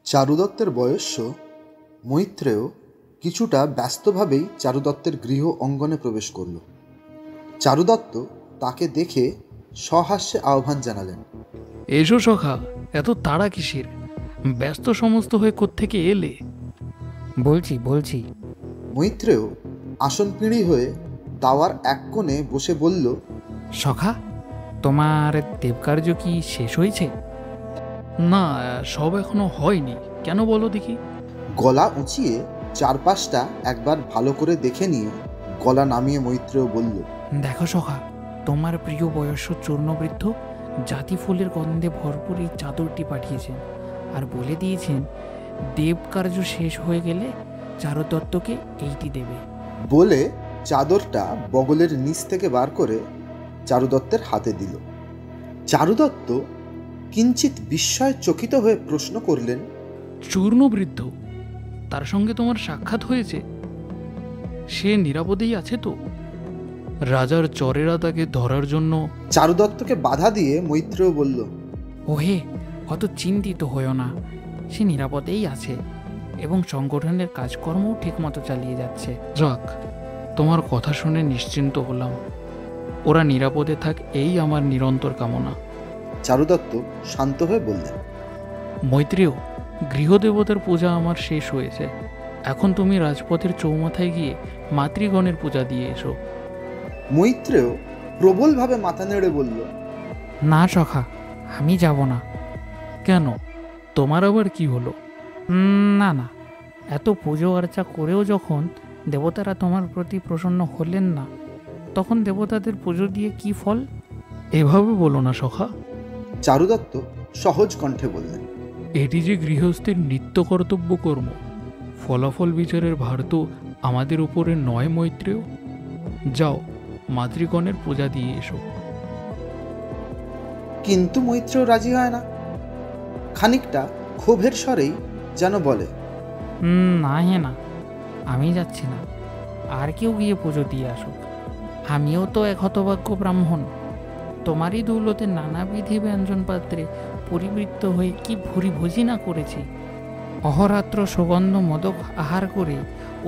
চারুদত্তের বয়স্য মৈত্রেয় কিছুটা ব্যস্তভাবেই চারুদত্তের গৃহ অঙ্গনে প্রবেশ করল। চারুদত্ত তাকে দেখে সহাস্যে আহ্বান জানালেন। এসো সখা, এত তাড়া কিসের? ব্যস্ত সমস্ত হয়ে কোত্থেকে এলে? বলছি। মৈত্রেয় আসন পিঁড়ি হয়ে দাওয়ার এক কোণে বসে বলল, সখা, তোমার দেবকার্য কি শেষ হয়েছে? না, সব এখনো হয়নি। কেন বলো দেখি? গলা উঁচিয়ে চারপাশটা একবার ভালো করে দেখে নিয়ে গলা নামিয়ে মৈত্রেয় বলল, দেখো সখা, তোমার প্রিয় বয়স্য চূর্ণবৃদ্ধ জাতি ফুলের গন্ধে ভরপুর এই চাদরটি পাঠিয়েছেন আর বলে দিয়েছেন দেবকার্য শেষ হয়ে গেলে চারুদত্তকে এইটি দেবে। বলে চাদরটা বগলের নিচ থেকে বার করে চারুদত্তের হাতে দিল। চারুদত্ত কিঞ্চিত বিস্ময় চকিত হয়ে প্রশ্ন করলেন, চূর্ণবৃদ্ধ? তার সঙ্গে তোমার সাক্ষাৎ হয়েছে? সে নিরাপদেই আছে তো? রাজার চরেরা তাকে ধরার জন্য? চারুদত্তকে বাধা দিয়ে মৈত্রেয় বলল, ওহে, অত চিন্তিত হয়েও না, সে নিরাপদেই আছে এবং সংগঠনের কাজকর্মও ঠিকমতো চালিয়ে যাচ্ছে। যাক, তোমার কথা শুনে নিশ্চিন্ত হলাম। ওরা নিরাপদে থাক, এই আমার নিরন্তর কামনা। চারুদত্ত শান্ত হয়ে বললেন, মৈত্রেয়, গৃহদেবতার পূজা আমার শেষ হয়েছে। এখন তুমি রাজপথের চৌমাথায় গিয়ে মাতৃগণের পূজা দিয়ে এসো। মৈত্রেয় প্রবলভাবে মাথা নেড়ে বলল, না সখা, আমি যাব না। কেন? তোমার আবার কি হলো? না, এত পুজো আর্চা করেও যখন দেবতারা তোমার প্রতি প্রসন্ন হলেন না, তখন দেবতাদের পুজো দিয়ে কি ফল? এভাবে বলো না সখা। চারুদত্ত সহজ কণ্ঠে বললেন, এটি যে গৃহস্থের নিত্য কর্তব্য কর্ম। ফলাফল বিচারের ভার তো আমাদের উপরে নয় মৈত্রেয়। যাও, মাতৃগণের পূজা দিয়ে এসো। কিন্তু মৈত্রেয় রাজি হয় না। খানিকটা ক্ষোভের স্বরেই যেন বলে, না, আমি যাচ্ছি না। আর কেউ গিয়ে পুজো দিয়ে আসুক। আমিও তো এক হতভাগ্য ব্রাহ্মণ। তোমারই দৌলতে নানাবিধি ব্যঞ্জন পাত্রে পরিবৃত্ত হয়ে কি ভুরি ভোজি না করেছি। অহরাত্র সুগন্ধ মোদক আহার করে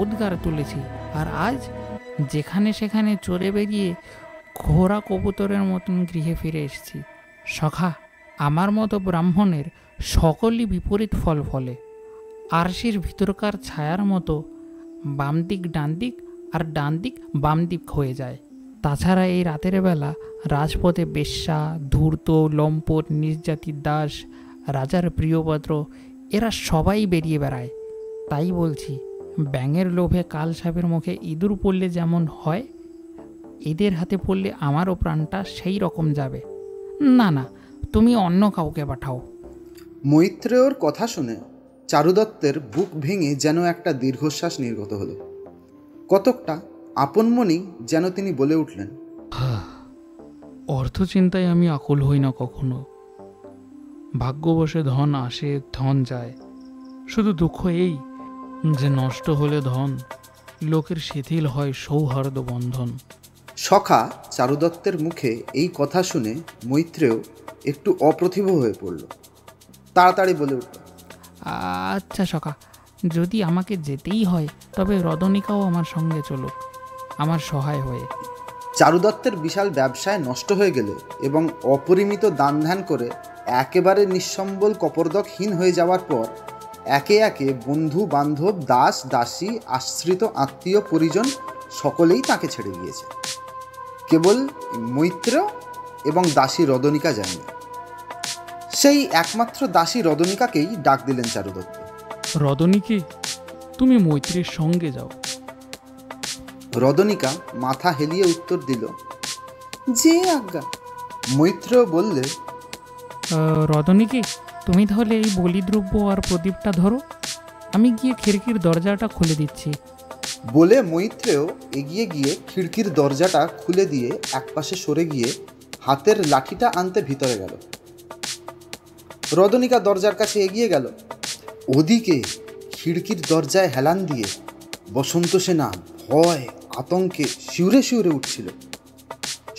উদ্গার তুলেছি, আর আজ যেখানে সেখানে চড়ে বেরিয়ে ঘোড়া কবুতরের মতন গৃহে ফিরে এসেছি। সখা, আমার মতো ব্রাহ্মণের সকলই বিপরীত ফল ফলে। আরশির ভিতরকার ছায়ার মতো বাম দিক ডান দিক আর ডান দিক বাম দিক হয়ে যায়। তাছাড়া এই রাতের বেলা রাজপথে বেশ্যা, ধূর্ত, লম্পট, নির্যাতিত দাস, রাজার প্রিয়পাত্র এরা সবাই বেরিয়ে বেড়ায়। তাই বলছি, ব্যাঙের লোভে কাল সাপের মুখে ইঁদুর পড়লে যেমন হয়, এদের হাতে পড়লে আমারও প্রাণটা সেই রকম যাবে। না, তুমি অন্য কাউকে পাঠাও। মৈত্রেয়র কথা শুনে চারুদত্তের বুক ভেঙে যেন একটা দীর্ঘশ্বাস নির্গত হলো। কতকটা আপন মনেই যেন তিনি বলে উঠলেন, অর্থ চিন্তায় আমি আকুল হই না কখনো। ভাগ্যবশে ধন আসে, ধন যায়। শুধু দুঃখ এই যে নষ্ট হলে ধন, লোকের শিথিল হয় সৌহার্দ্য বন্ধন। সখা চারুদত্তের মুখে এই কথা শুনে মৈত্রেয় একটু অপ্রতিভ হয়ে পড়ল। তাড়াতাড়ি বলে উঠল, আচ্ছা সখা, যদি আমাকে যেতেই হয় তবে রদনিকাও আমার সঙ্গে চলুক, আমার সহায় হয়ে। চারুদত্তের বিশাল ব্যবসায় নষ্ট হয়ে গেলে এবং অপরিমিত দান ধ্যান করে একেবারে নিঃসম্বল কপর্দকহীন হয়ে যাওয়ার পর একে একে বন্ধু বান্ধব, দাস দাসী, আশ্রিত আত্মীয় পরিজন সকলেই তাকে ছেড়ে গিয়েছে। কেবল মৈত্রেয় এবং দাসী রদনিকা যায়নি। সেই একমাত্র দাসী রদনিকাকেই ডাক দিলেন চারুদত্ত। রদনীকে, তুমি মৈত্রীর সঙ্গে যাও। রদনিকা মাথা হেলিয়ে উত্তর দিল, যে আজ্ঞা। মৈত্রেয় বললে, রদনীকে, তুমি তাহলে এই বলিদ্রব্য আর প্রদীপটা ধরো, আমি গিয়ে খিড়কির দরজাটা খুলে দিচ্ছি। বলে মৈত্রেয় এগিয়ে গিয়ে খিড়কির দরজাটা খুলে দিয়ে একপাশে সরে গিয়ে হাতের লাঠিটা আনতে ভিতরে গেল। রদনিকা দরজার কাছে এগিয়ে গেল। ওদিকে খিড়কির দরজায় হেলান দিয়ে বসন্ত সেনা ভয় আতঙ্কে শিউরে শিউরে উঠছিল।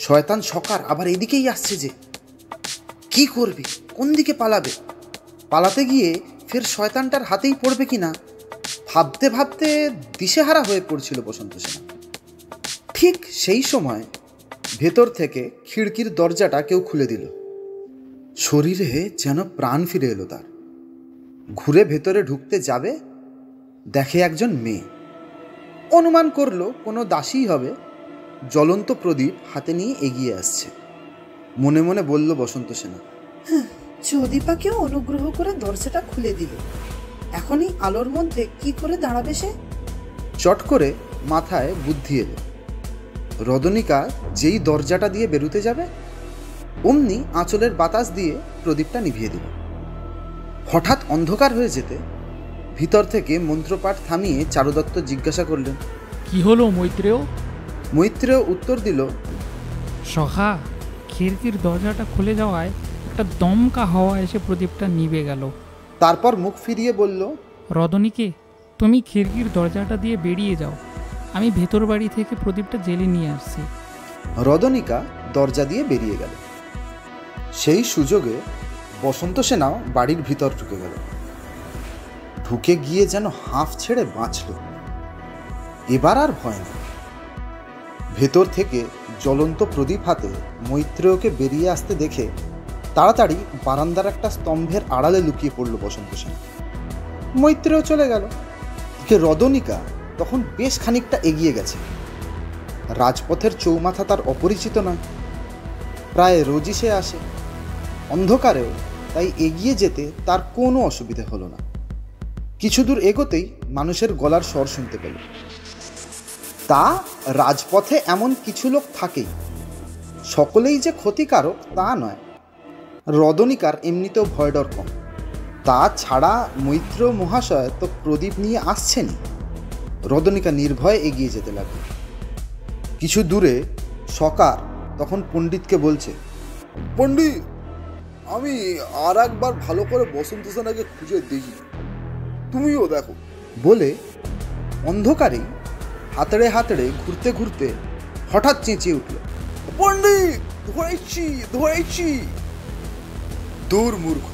শয়তান সকার আবার এদিকেই আসছে যে, কি করবে, কোন দিকে পালাবে? পালাতে গিয়ে ফের শয়তানটার হাতেই পড়বে কিনা ভাবতে ভাবতে দিশেহারা হয়ে পড়ছিল বসন্ত সেনা। ঠিক সেই সময় ভেতর থেকে খিড়কির দরজাটা কেউ খুলে দিল। শরীরে যেন প্রাণ ফিরে এলো তার। ঘুরে ভেতরে ঢুকতে যাবে, দেখে একজন মেয়ে। অনুমান করলো কোনো দাসীই হবে। জ্বলন্ত প্রদীপ হাতে নিয়ে এগিয়ে আসছে। মনে মনে বলল বসন্ত সেনা, যদি বা কেউ অনুগ্রহ করে দরজাটা খুলে দিল, এখনই আলোর মধ্যে কি করে দাঁড়াবে সে? চট করে মাথায় বুদ্ধি এলো। রদনিকা যেই দরজাটা দিয়ে বেরুতে যাবে, অমনি আঁচলের বাতাস দিয়ে প্রদীপটা নিভিয়ে দিল। হঠাৎ অন্ধকার হয়ে যেতে ভিতর থেকে মন্ত্রপাঠ থামিয়ে চারুদত্ত জিজ্ঞাসা করলেন, কি হলো মৈত্রেয়? মৈত্রেয় উত্তর দিল, সখা, খিড়কির দরজাটা খুলে যাওয়ায় একটা দমকা হাওয়া এসে প্রদীপটা নিভে গেল। তারপর মুখ ফিরিয়ে বলল, রদনীকে, তুমি খিড়কির দরজাটা দিয়ে বেরিয়ে যাও, আমি ভেতর বাড়ি থেকে প্রদীপটা জেলে নিয়ে আসছি। রদনিকা দরজা দিয়ে বেরিয়ে গেল। সেই সুযোগে বসন্ত সেনাও বাড়ির ভিতর ঢুকে গেল। ঢুকে গিয়ে যেন হাঁফ ছেড়ে বাঁচল। এবার আর ভয় নেই। ভেতর থেকে জ্বলন্ত প্রদীপ হাতে মৈত্রেয়কে বেরিয়ে আসতে দেখে তাড়াতাড়ি বারান্দার একটা স্তম্ভের আড়ালে লুকিয়ে পড়ল বসন্ত সেন। মৈত্রেয় চলে গেল। রদনিকা তখন বেশ খানিকটা এগিয়ে গেছে। রাজপথের চৌমাথা তার অপরিচিত নয়, প্রায় রোজই সে আসে। অন্ধকারেও তাই এগিয়ে যেতে তার কোনো অসুবিধে হলো না। কিছু দূর এগোতেই মানুষের গলার স্বর শুনতে পেল। তা রাজপথে এমন কিছু লোক থাকেই, সকলেই যে ক্ষতিকারক তা নয়। রদনিকার এমনিতেও ভয় ডর কম। তা ছাড়া মৈত্র মহাশয় তো প্রদীপ নিয়ে আসছেনই। রদনিকা নির্ভয়ে এগিয়ে যেতে লাগল। কিছু দূরে সকার তখন পণ্ডিতকে বলছে, পণ্ডিত, আমি আর একবার ভালো করে বসন্ত সেনাকে খুঁজে দেখি, তুমিও দেখো। বলে অন্ধকারেই হাতড়ে হাতড়ে ঘুরতে ঘুরতে হঠাৎ চেঁচিয়ে উঠল, পণ্ডিত, ধরেছি ধরেছি! দূর মূর্খ,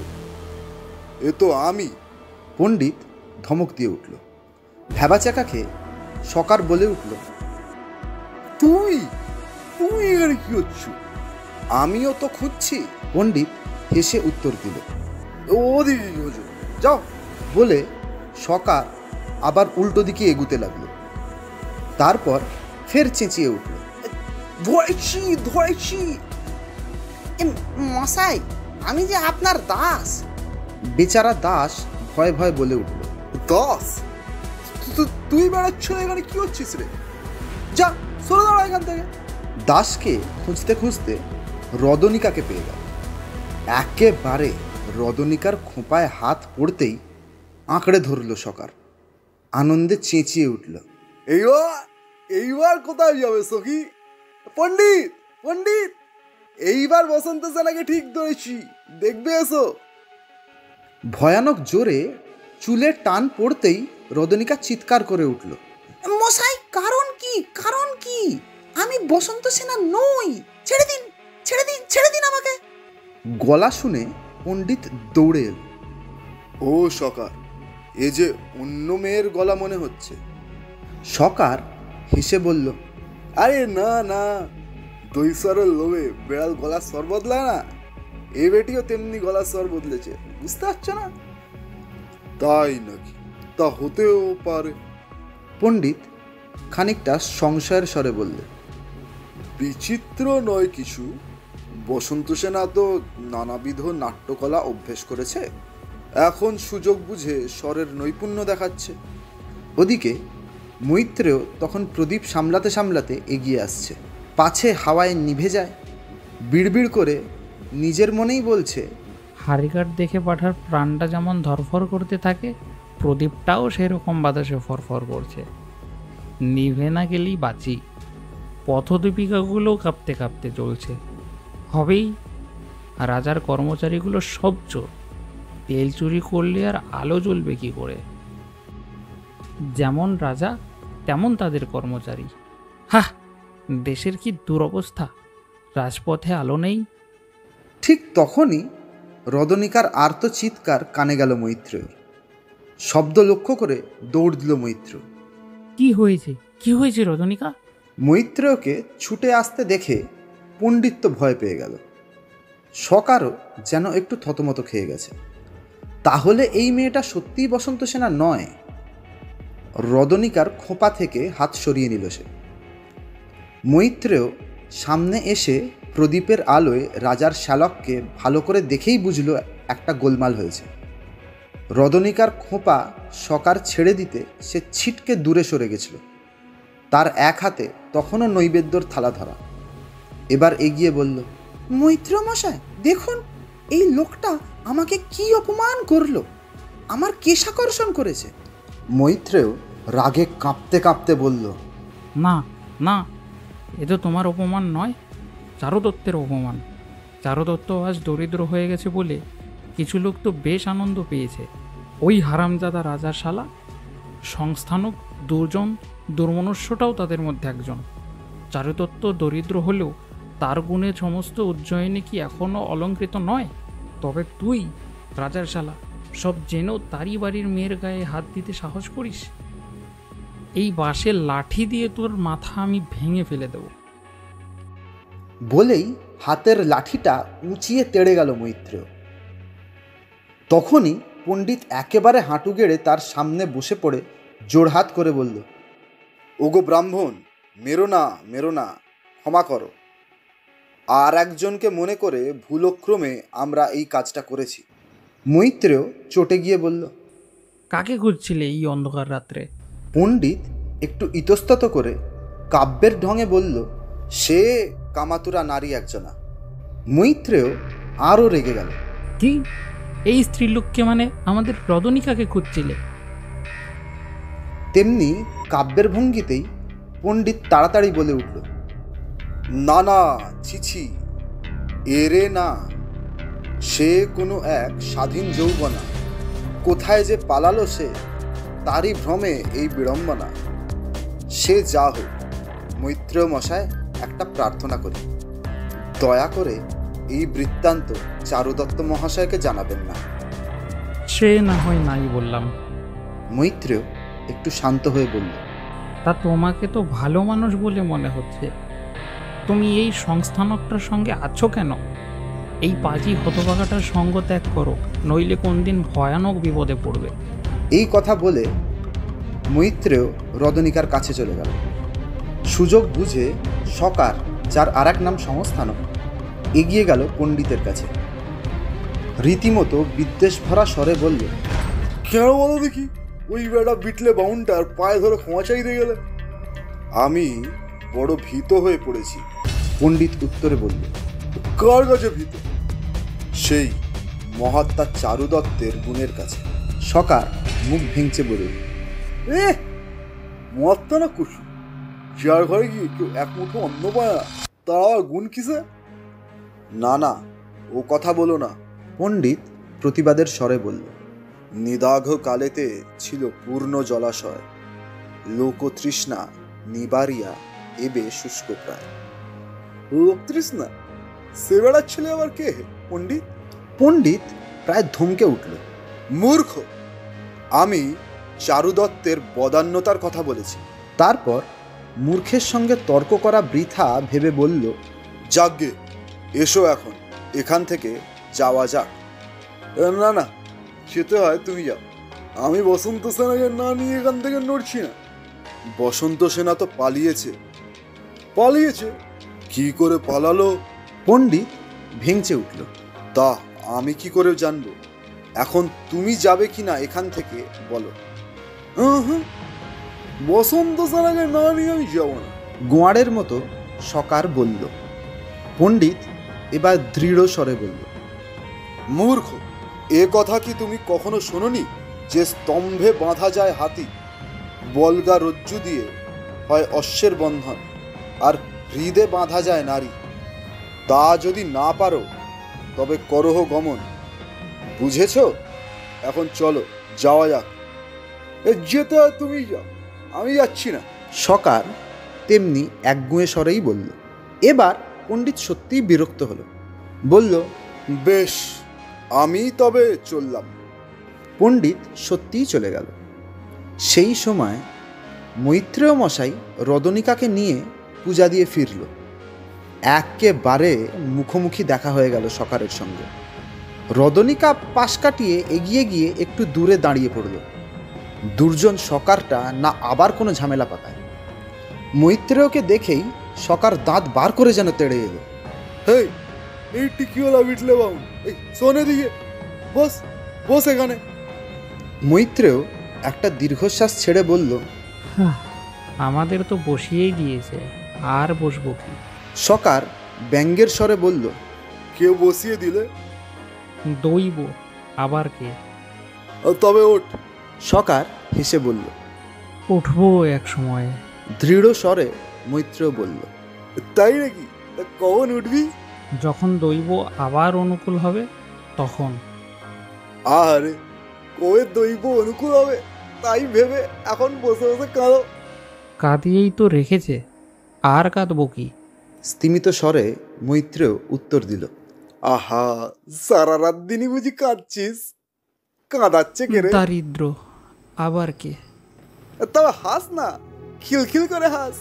এ তো আমি। পণ্ডিত ধমক দিয়ে উঠল। ভ্যাবাচাকা খেয়ে সকার বলে উঠল, তুমি তুমি এখানে কি হচ্ছ? আমিও তো খুঁজছি। পণ্ডিত হেসে উত্তর দিল, ওদিকে খোঁজো, যাও। বলে সকার আবার উল্টো দিকে এগুতে লাগলো। তারপর ফের চেঁচিয়ে উঠল, ধরেছি ধরেছি! মশাই, আমি যে আপনার দাস। বেচারা দাস ভয় ভয় বলে উঠল, দাস? তুই বেড়াচ্ছ এখানে কি হচ্ছিস রে? যা, সরে দাঁড়া এখান থেকে। দাসকে খুঁজতে খুঁজতে রদনিকাকে পেয়ে গেল। একেবারে রদনিকার খোঁপায় হাত পড়তেই আঁকড়ে ধরল সকার। আনন্দে চেঁচিয়ে উঠল, এইবার কোথায় যাবে সখী? পণ্ডিত, পণ্ডিত, এইবার বসন্ত সেনাকে ঠিক ধরেছি, দেখবে এসো। ভয়ানক জোরে চুলের টান পড়তেই রদনিকা চিৎকার করে উঠল, মশাই, কারণ কি? কারণ কি? আমি বসন্ত সেনা নই। ছেড়ে দিন, ছেড়ে দিন, ছেড়ে দিন আমাকে। গলা শুনে পণ্ডিত দৌড়ে এল। ও সকার, এ যে অন্য মেয়ের গলা মনে হচ্ছে। সকার হেসে বলল, আরে না না, দৈসরের লোভে বেড়াল গলার স্বর বদলায় না, এ বেটিও তেমনি গলার স্বর বদলেছে, বুঝতে পারছো না? তাই নাকি? তা হতেও পারে। পণ্ডিত খানিকটা সংশয়ের স্বরে বলল, বিচিত্র নয় কিছু। বসন্ত সেনা তো নানাবিধ নাট্যকলা অভ্যেস করেছে, এখন সুযোগ বুঝে স্বরের নৈপুণ্য দেখাচ্ছে। ওদিকে মৈত্রেয় তখন প্রদীপ সামলাতে সামলাতে এগিয়ে আসছে। পাছে হাওয়ায় নিভে যায়। বিড়বিড় করে নিজের মনেই বলছে, হারিকাট দেখে পাঠার প্রাণটা যেমন ধরফর করতে থাকে, প্রদীপটাও সেরকম বাতাসে ফরফর করছে। নিভে না গেলেই বাঁচি। পথদীপিকাগুলো কাঁপতে কাঁপতে চলছে। হবেই, রাজার কর্মচারীগুলো সব চোর। তেল চুরি করলে আর আলো জ্বলবে কি করে? যেমন রাজা তেমন তাদের কর্মচারী। হা, দেশের কি দুরবস্থা! রাজপথে আলো নেই। ঠিক তখনই রদনিকার আর্ত চিৎকার কানে গেল মৈত্রেয়র। শব্দ লক্ষ্য করে দৌড় দিল মৈত্র। কি হয়েছে, কি হয়েছে রজনীকা? মৈত্রেয়কে ছুটে আসতে দেখে পণ্ডিত তো ভয় পেয়ে গেল। সকারও যেন একটু থতমত খেয়ে গেছে। তাহলে এই মেয়েটা সত্যিই বসন্ত সেনা নয়। রদনিকার খোঁপা থেকে হাত সরিয়ে নিল সে। মৈত্রেয় সামনে এসে প্রদীপের আলোয় রাজার শ্যালককে ভালো করে দেখেই বুঝল একটা গোলমাল হয়েছে। রদনিকার খোঁপা সকার ছেড়ে দিতে সে ছিটকে দূরে সরে গেছিল। তার এক হাতে তখনও নৈবেদ্যর থালা ধরা। এবার এগিয়ে বলল, মৈত্র মশাই দেখুন, এই লোকটা আমাকে কি অপমান করলো, আমার কেশাকর্ষণ করেছে। মৈত্রেয় রাগে কাঁপতে কাঁপতে বলল, না না, এ তো তোমার অপমান নয়, চারুদত্তের অপমান। চারুদত্ত আজ দরিদ্র হয়ে গেছে বলে কিছু লোক তো বেশ আনন্দ পেয়েছে। ওই হারামজাদা রাজার শালা, সংস্থানক, দুর্জন, দুর্মনুষ্যটাও তাদের মধ্যে একজন। চারুদত্ত দরিদ্র হলেও তার গুণে সমস্ত উজ্জয়িনী কি এখনও অলঙ্কৃত নয়? তবে তুই রাজার শালা, সব জেনেও তারই বাড়ির মেয়ের গায়ে হাত দিতে সাহস করিস? এই বাঁশের লাঠি দিয়ে তোর মাথা আমি ভেঙে ফেলে দেব। বলেই হাতের লাঠিটা উঁচিয়ে তেড়ে গেল মৈত্রেয়। তখনই পণ্ডিত একেবারে হাঁটু গেড়ে তার সামনে বসে পড়ে জোড়হাত করে বলল, ওগো ব্রাহ্মণ, মেরো না, মেরো না, ক্ষমা করো। আর একজনকে মনে করে ভুলক্রমে আমরা এই কাজটা করেছি। মৈত্রেয় চটে গিয়ে বলল, কাকে খুঁজছিলে এই অন্ধকার রাত্রে? পণ্ডিত একটু ইতস্তত করে কাব্যের ঢঙে বলল, সে কামাতুরা নারী একজনা। মৈত্রেয় আরও রেগে গেল। কি, এই স্ত্রীলোককে মানে আমাদের রদনিকাকে খুঁজছিলে? তেমনি কাব্যের ভঙ্গিতেই পণ্ডিত তাড়াতাড়ি বলে উঠল, না না, ছিছি, এরে না। সে কোনো এক স্বাধীন যৌবনা। কোথায় যে পালালো সে, তারই ভ্রমে এই বিড়ম্বনা। সে যা হোক, মৈত্রেয় মশায় একটা প্রার্থনা করি, দয়া করে এই বৃত্তান্ত চারুদত্ত মহাশয়কে জানাবেন না। সে না হয় নাই বললাম। মৈত্রেয় একটু শান্ত হয়ে বলল, তা তোমাকে তো ভালো মানুষ বলে মনে হচ্ছে। তুমি এই সংস্থানকটার সঙ্গে আছো কেন? এই পাজি হতভাগাটার সঙ্গ ত্যাগ করো, নইলে কোন দিন ভয়ানক বিপদে পড়বে। এই কথা বলে মৈত্রেয় রদনিকার কাছে চলে গেল। সুযোগ বুঝে সকার, যার আর এক নাম সংস্থানক, এগিয়ে গেল পণ্ডিতের কাছে। রীতিমতো বিদ্বেষ ভরা স্বরে বলল, কেন বলো দেখি, ওই বেটা বিটলে বাউন্টার পায়ে ধরে ক্ষমা চাইতে গেলে? আমি বড় ভীত হয়ে পড়েছি। পণ্ডিত উত্তরে বলল, কার কাছে ভীত? সেই মহাত্মা চারুদত্তের গুণের কাছে। সকার মুখ ভেঙচে বলল, মহাত্মা না কুসু, যার ঘরে গিয়ে কেউ এক মুঠো অন্ন পায় না, তার আবার গুণ কিসে? না না, ও কথা বলো না। পণ্ডিত প্রতিবাদের স্বরে বলল, নিদাঘ কালেতে ছিল পূর্ণ জলাশয়, লোকতৃষ্ণা নিবারিয়া এবে শুষ্ক প্রায়। লোকতৃষ্ণা? সে বেড়াচ্ছিলে আবার কে পণ্ডিত? পণ্ডিত প্রায় ধমকে উঠল। মূর্খ, আমি চারুদত্তের বদান্যতার কথা বলেছি। তারপর মূর্খের সঙ্গে তর্ক করা বৃথা ভেবে বলল, যাগ্গে, এসো এখন এখান থেকে যাওয়া যাক। না না, যেতে হয় তুমি যাও, আমি বসন্ত সেনাকে না নিয়ে এখান থেকে নড়ছি না। বসন্ত সেনা তো পালিয়েছে। পালিয়েছে? কি করে পালালো? পণ্ডিত ভেঙচে উঠল। তা আমি কি করে জানবো? এখন তুমি যাবে কি না এখান থেকে বলো। বসন্ত সেনাকে না নিয়ে আমি যাবো না। গোয়াড়ের মতো সকার বলল। পণ্ডিত এবার দৃঢ় স্বরে বলল, মূর্খ, এ কথা কি তুমি কখনো শোনোনি যে স্তম্ভে বাঁধা যায় হাতি, বলগা রজ্জু দিয়ে হয় অশ্বের বন্ধন, আর হৃদে বাঁধা যায় নারী? তা যদি না পারো তবে করহ গমন। বুঝেছ? এখন চলো, যাওয়া যাক। যেতে হয় তুমি যাও, আমি যাচ্ছি না। সকার তেমনি একগুঁয়ে স্বরেই বলল। এবার পণ্ডিত সত্যিই বিরক্ত হলো। বলল, বেশ, আমি তবে চললাম। পণ্ডিত সত্যিই চলে গেল। সেই সময় মৈত্রেয় মশাই রদনিকাকে নিয়ে পূজা দিয়ে ফিরল। একেবারে মুখোমুখি দেখা হয়ে গেল সকারের সঙ্গে। রদনিকা পাশ কাটিয়ে এগিয়ে গিয়ে একটু দূরে দাঁড়িয়ে পড়ল। দুর্জন সকারটা না আবার কোনো ঝামেলা পাকায়। মৈত্রেয়কে দেখেই সকার দাঁত বার করে যেন তেড়ে এলো। হেই, এই টিকিওয়ালা বিটলে বাবু, এই শোনে দিকে, বস বস এখানে। মৈত্রেয় একটা দীর্ঘশ্বাস ছেড়ে বলল, আমাদের তো বসিয়েই দিয়েছে, আর বসবো কি? সকার ব্যঙ্গের স্বরে বলল, কেউ বসিয়ে দিলে? দইব আবার কে? তবে ওঠ। সকার হেসে বলল। উঠবো এক সময়। দৃঢ় স্বরে মৈত্রেয় বলল, তাই নাকি? তা কখন উঠবি? যখন দইব আবার অনুকূল হবে তখন। আরে, কবে দৈব অনুকূল হবে তাই ভেবে এখন বসে বসে কাঁদো? কাঁদিয়েই তো রেখেছে, আর কাঁদবো কি? স্তিমিত স্বরে মৈত্রেয় উত্তর দিল, আহা, সারা রাত দিনই বুঝি কাঁদছিস? কাঁদাচ্ছে কে রে? দারিদ্র আবার কে? তবে হাস না, খিলখিল করে হাস।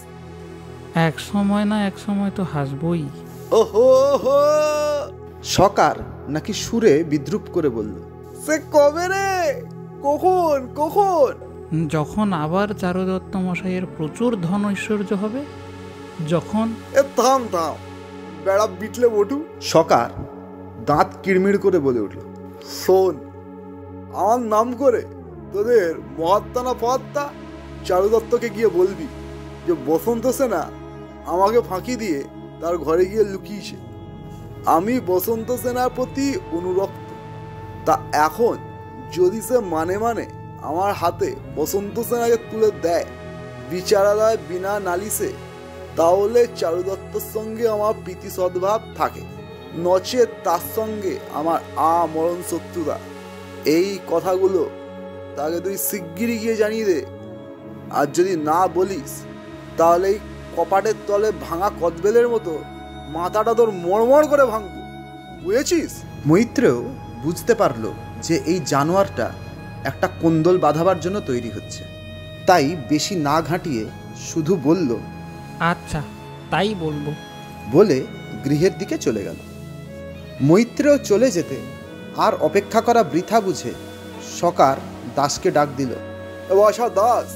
এক সময় না এক সময় তো হাসবই। ওহো হো, সকার নাকি সুরে বিদ্রুপ করে বলল, সে কবে রে? কখন কখন? যখন আবার চারুদত্ত মশাইয়ের প্রচুর ধন ঐশ্বর্য হবে, যখন। এ থাম থাম, বেড়া বিটলে বটু। সকার দাঁত কিড়মিড় করে বলে উঠল, শোন, আমার নাম করে তোদের মহাত্মা না ফহাত্মা চারুদত্তকে গিয়ে বলবি যে বসন্ত সেনা আমাকে ফাঁকি দিয়ে তার ঘরে গিয়ে লুকিয়েছে। আমি বসন্ত সেনার প্রতি অনুরক্ত। তা এখন যদি সে মানে আমার হাতে বসন্ত সেনাকে তুলে দেয় বিচারালয় বিনা নালিশে, তাহলে চারুদত্তর সঙ্গে আমার প্রীতি সদ্ভাব থাকে, নচেত তার সঙ্গে আমার আমরণ শত্রুতা। এই কথাগুলো তাকে তুই শিগগিরই গিয়ে জানিয়ে দে। আর যদি না বলিস তাহলে এই কপাটের তলে ভাঙা কদবেলের মতো মাথাটা তোর মড়মড় করে ভাঙবো, বুঝেছিস? মৈত্রেয় বুঝতে পারল যে এই জানোয়ারটা একটা কোন্দল বাঁধাবার জন্য তৈরি হচ্ছে। তাই বেশি না ঘাঁটিয়ে শুধু বলল, আচ্ছা, তাই বলবো। বলে গৃহের দিকে চলে গেল। মৈত্রেয় চলে যেতে আর অপেক্ষা করা বৃথা বুঝে সকার দাসকে ডাক দিল। বাসা দাস,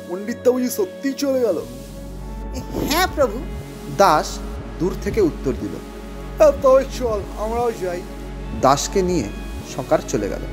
পণ্ডিতটা বুঝি সত্যিই চলে গেল? হ্যাঁ প্রভু। দাস দূর থেকে উত্তর দিল। তবে চল, আমরাও যাই। দাসকে নিয়ে সকার চলে গেল।